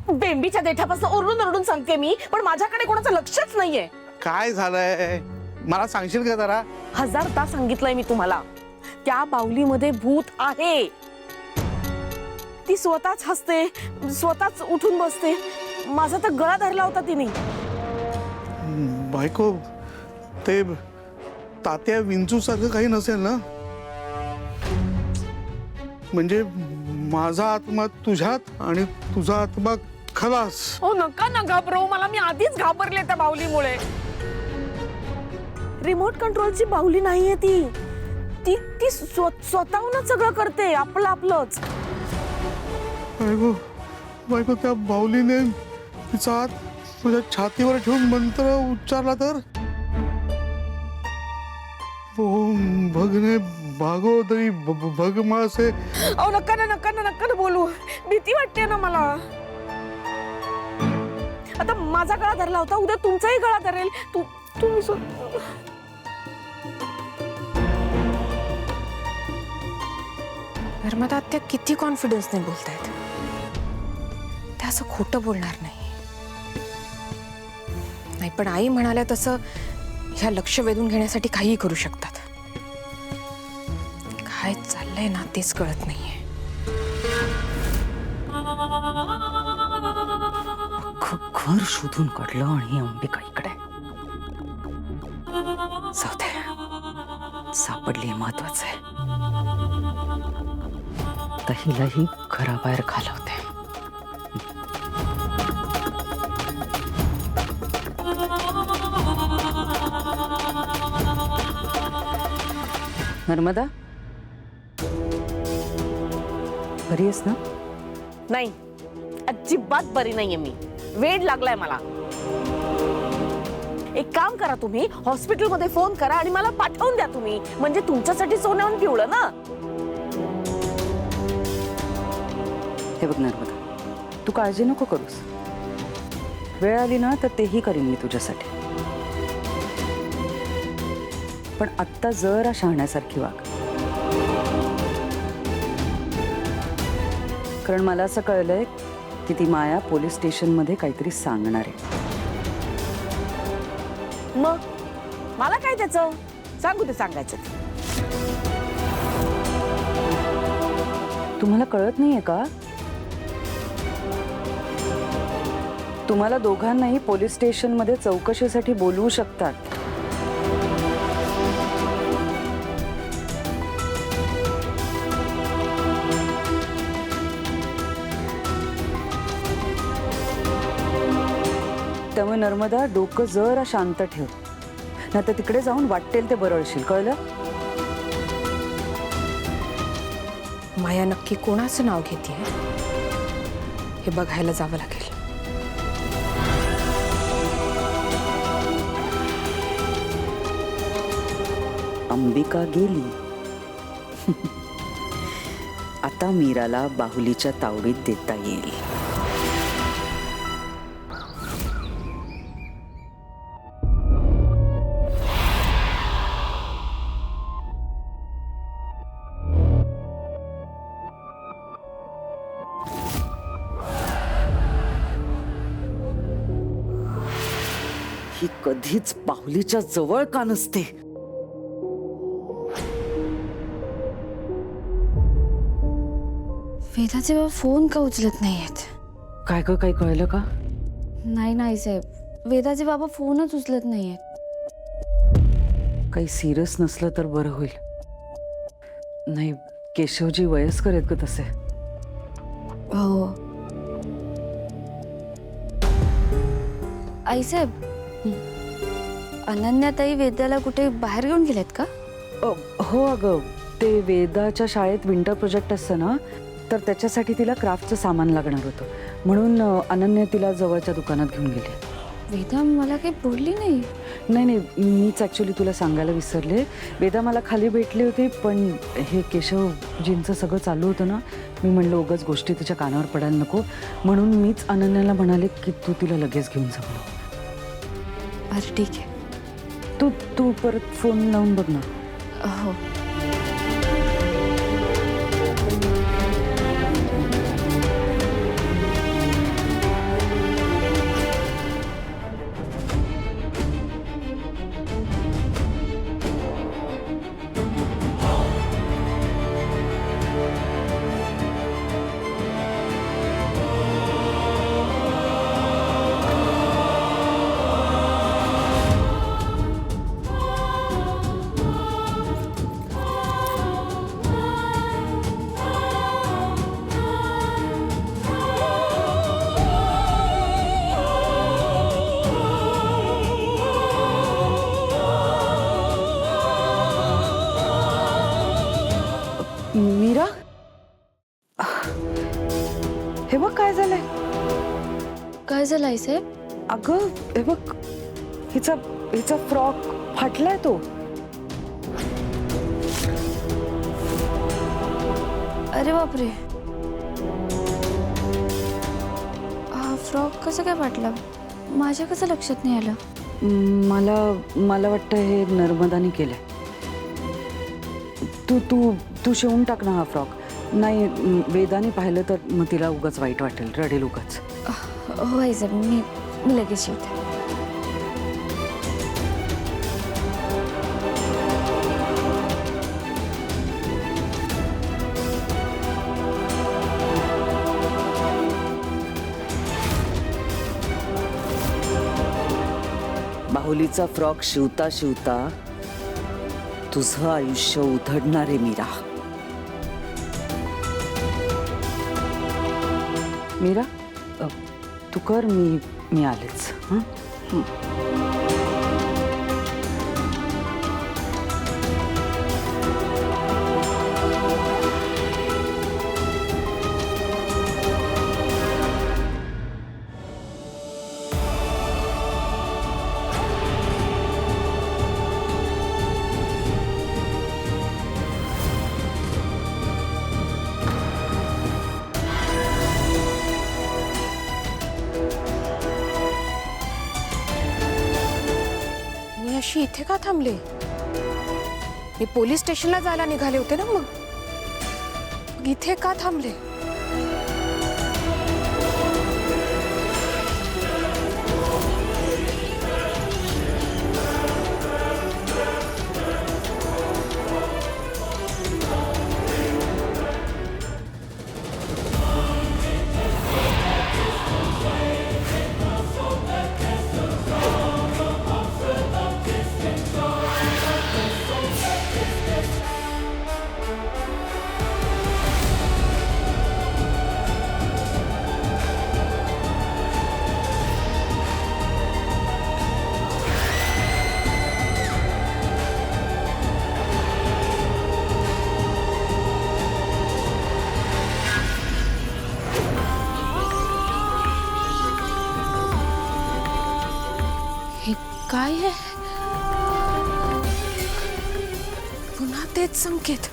बेंबीच्या देठापासून ओरडून ओरडून सांगते मी, पण माझ्याकडे कोणाचं लक्षच नाहीये. काय झालंय मला सांगशील का जरा? 1000दा सांगितलंय मी तुम्हाला, त्या बाहुलीमध्ये भूत आहे. ती स्वतःच हसते, स्वतःच उठून बसते. माझा तर गळा धरला होता तिने. बायको, ते तात्या विंचू सारखं काही नसेल ना? म्हणजे माझा आत्मा तुझ्यात आणि तुझा आत्मा खलास. हो नका ना घाबरवू मला, मी आधीच घाबरले त्या बाहुलीमुळे. रिमोट कंट्रोलची बाहुली नाहीये ती. ती ती स्वतःहूनच सगळं करते, आपलंच. बायको, बायको, त्या बाहुलीने तिचा हात तुझ्या छातीवर ठेवून मंत्र उच्चारला तर? ओम भगने भागोदरी भगमासे. अहो नका ना बोलू, भीती वाटते ना मला. आता माझा गळा धरला होता, उद्या तुमचाही गळा धरेल. तुम्ही नर्मदा आत्या किती कॉन्फिडन्सने बोलतायत. त्या असं खोटं बोलणार नाही. पण आई म्हणाल्या तसं ह्या लक्ष वेधून घेण्यासाठी काहीही करू शकतात. काय चाललंय ना तेच कळत नाहीये. घर शोधून काढलं आणि अंबिका इकडे. जाऊ दे, सापडली महत्वाचं आहे. आता हिलाही घराबाहेर घालवते. नर्मदा, बरी आहेस ना? नाही, अजिबात बरी नाहीये मी. वेड लागलाय मला. एक काम करा, तुम्ही हॉस्पिटलमध्ये फोन करा आणि मला पाठवून द्या तुम्ही. म्हणजे तुमच्यासाठी सोन्याहून पिवळं ना. हे बघ नर्मदा, तू काळजी नको करूस. वेळ आली ना तर तेही करीन मी तुझ्यासाठी. पण आत्ता जरा शहाण्यासारखी वाग. कारण मला असं कळलंय की ती माया पोलीस स्टेशनमध्ये काहीतरी सांगणार आहे. मग मला काय त्याचं, सांगू ते सांगायचं. तुम्हाला कळत नाहीये का? तुम्हाला दोघांनाही पोलीस स्टेशनमध्ये चौकशीसाठी बोलवू शकतात. त्यामुळे नर्मदा, डोकं जरा शांत ठेव. नाही तर तिकडे जाऊन वाटेल ते बरळशील. कळलं? माया नक्की कोणाचं नाव घेतेय हे बघायला जावं लागेल. अंबिका गेली. आता मीराला बाहुलीच्या तावडीत देता येईल. ही कधीच बाहुलीच्या जवळ का नसते? वेदाचे बाबा फोन का उचलत नाहीयेत? काय ग, काही कळलं का? नाही साहेब, वेदाचे बाबा फोनच उचलत नाहीयेत. काही सिरियस नसलं तर बरं होईल. नाही, केशवजी वयस्कर आहेत का तसे? हो. आई साहेब, अनन्याताई वेदाला कुठे बाहेर घेऊन गेलेत का? हो अगं, ते वेदाच्या शाळेत विंटर प्रोजेक्ट असतं ना, तर त्याच्यासाठी तिला क्राफ्टचं सामान लागणार होतं. म्हणून अनन्या तिला जवळच्या दुकानात घेऊन गेली. वेदा मला काही बोलली नाही. नाही, मीच ॲक्च्युली तुला सांगायला विसरले. वेदा मला खाली भेटली होती, पण हे केशवजींचं सगळं चालू होतं ना, मी म्हणलं उगाच गोष्टी तिच्या कानावर पडायला नको, म्हणून मीच अनन्याला म्हणाले की तू तिला लगेच घेऊन जा. बरं ठीक आहे. तू परत फोन लावून बघ ना. हो. झालंय? काय झालं आई साहेब? अगं हे बघ, हिचा हिचा फ्रॉक फाटलाय तो. अरे बापरे, हा फ्रॉक कसा काय फाटला? माझ्या कसं लक्षात नाही आलं? मला वाटतं हे नर्मदानी केलंय. तू तू तू शिवून टाक ना हा फ्रॉक. नाही वेदाने पाहिलं तर मग तिला उगाच वाईट वाटेल, रडेल उगाच. हो आई साहेब, मी लगेच शिवते. बाहुलीचा फ्रॉक शिवता शिवता तुझं आयुष्य उधळणार आहे मीरा. मीरा तू कर, मी आलेच. हं? मी अशी इथे का थांबले? मी पोलीस स्टेशनला जायला निघाले होते ना. मग इथे का थांबले? हे काय आहे? पुन्हा तेच संकेत.